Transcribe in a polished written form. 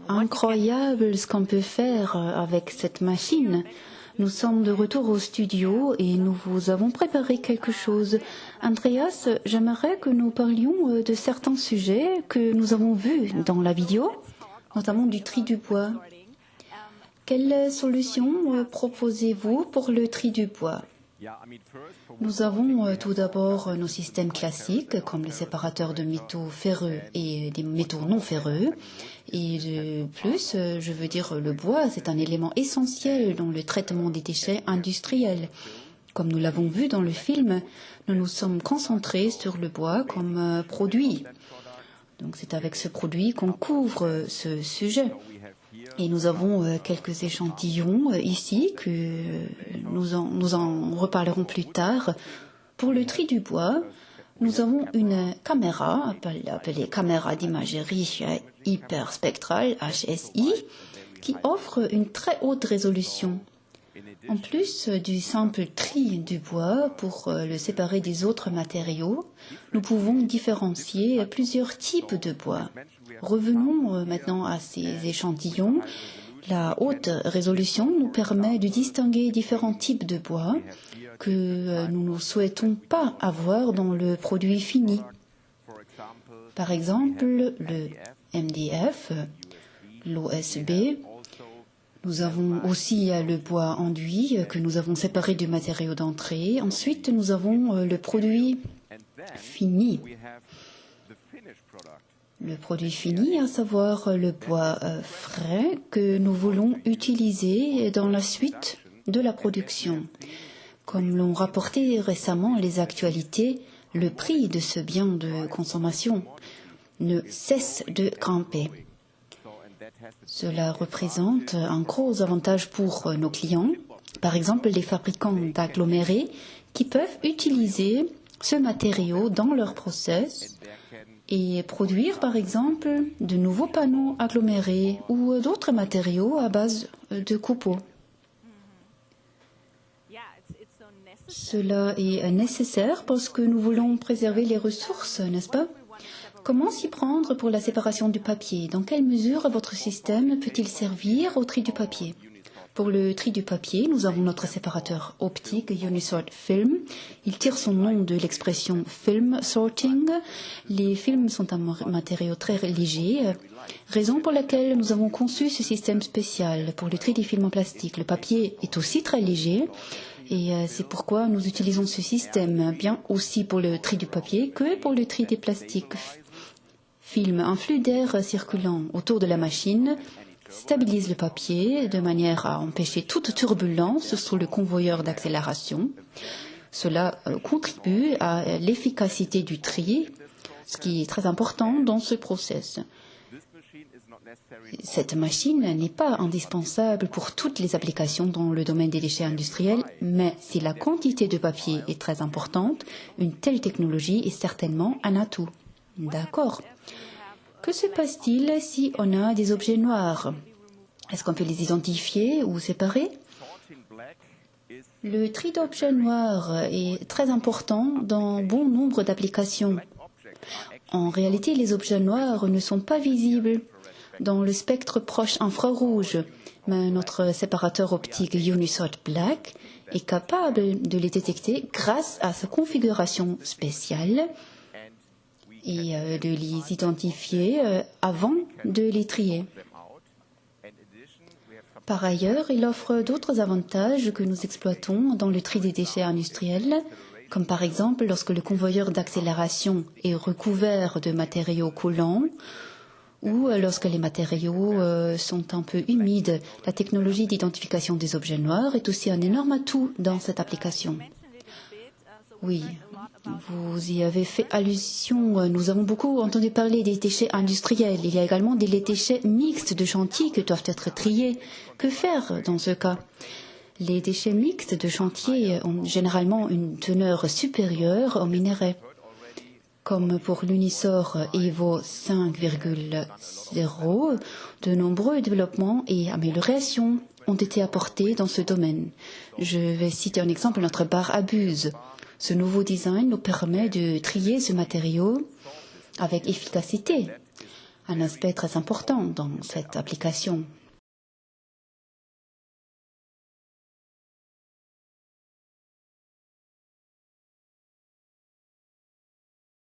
Incroyable ce qu'on peut faire avec cette machine. Nous sommes de retour au studio et nous vous avons préparé quelque chose. Andreas, j'aimerais que nous parlions de certains sujets que nous avons vus dans la vidéo, notamment du tri du bois. Quelle solution proposez-vous pour le tri du bois? Nous avons tout d'abord nos systèmes classiques comme les séparateurs de métaux ferreux et des métaux non ferreux. Et de plus, je veux dire, le bois, c'est un élément essentiel dans le traitement des déchets industriels. Comme nous l'avons vu dans le film, nous nous sommes concentrés sur le bois comme produit. Donc c'est avec ce produit qu'on couvre ce sujet. Et nous avons quelques échantillons ici que nous en reparlerons plus tard. Pour le tri du bois, nous avons une caméra appelée caméra d'imagerie hyperspectrale HSI qui offre une très haute résolution. En plus du simple tri du bois pour le séparer des autres matériaux, nous pouvons différencier plusieurs types de bois. Revenons maintenant à ces échantillons. La haute résolution nous permet de distinguer différents types de bois que nous ne souhaitons pas avoir dans le produit fini. Par exemple, le MDF, l'OSB. Nous avons aussi le bois enduit que nous avons séparé du matériau d'entrée. Ensuite, nous avons le produit fini. Le produit fini, à savoir le bois frais que nous voulons utiliser dans la suite de la production. Comme l'ont rapporté récemment les actualités, le prix de ce bien de consommation ne cesse de grimper. Cela représente un gros avantage pour nos clients, par exemple les fabricants d'agglomérés qui peuvent utiliser ce matériau dans leur process et produire par exemple de nouveaux panneaux agglomérés ou d'autres matériaux à base de copeaux. Cela est nécessaire parce que nous voulons préserver les ressources, n'est-ce pas? Comment s'y prendre pour la séparation du papier? Dans quelle mesure votre système peut-il servir au tri du papier? Pour le tri du papier, nous avons notre séparateur optique Unisort Film. Il tire son nom de l'expression film sorting. Les films sont un matériau très léger, raison pour laquelle nous avons conçu ce système spécial pour le tri des films en plastique. Le papier est aussi très léger et c'est pourquoi nous utilisons ce système, bien aussi pour le tri du papier que pour le tri des plastiques. Film, un flux d'air circulant autour de la machine stabilise le papier de manière à empêcher toute turbulence sur le convoyeur d'accélération. Cela contribue à l'efficacité du tri, ce qui est très important dans ce process. Cette machine n'est pas indispensable pour toutes les applications dans le domaine des déchets industriels, mais si la quantité de papier est très importante, une telle technologie est certainement un atout. D'accord. Que se passe-t-il si on a des objets noirs? Est-ce qu'on peut les identifier ou séparer? Le tri d'objets noirs est très important dans bon nombre d'applications. En réalité, les objets noirs ne sont pas visibles dans le spectre proche infrarouge, mais notre séparateur optique Unisort Black est capable de les détecter grâce à sa configuration spéciale et de les identifier avant de les trier. Par ailleurs, il offre d'autres avantages que nous exploitons dans le tri des déchets industriels, comme par exemple lorsque le convoyeur d'accélération est recouvert de matériaux collants ou lorsque les matériaux sont un peu humides. La technologie d'identification des objets noirs est aussi un énorme atout dans cette application. Oui, vous y avez fait allusion. Nous avons beaucoup entendu parler des déchets industriels. Il y a également des déchets mixtes de chantier qui doivent être triés. Que faire dans ce cas? Les déchets mixtes de chantier ont généralement une teneur supérieure aux minerais. Comme pour l'Unisort Evo 5,0, de nombreux développements et améliorations ont été apportés dans ce domaine. Je vais citer un exemple, notre barre à buse. Ce nouveau design nous permet de trier ce matériau avec efficacité. un aspect très important dans cette application.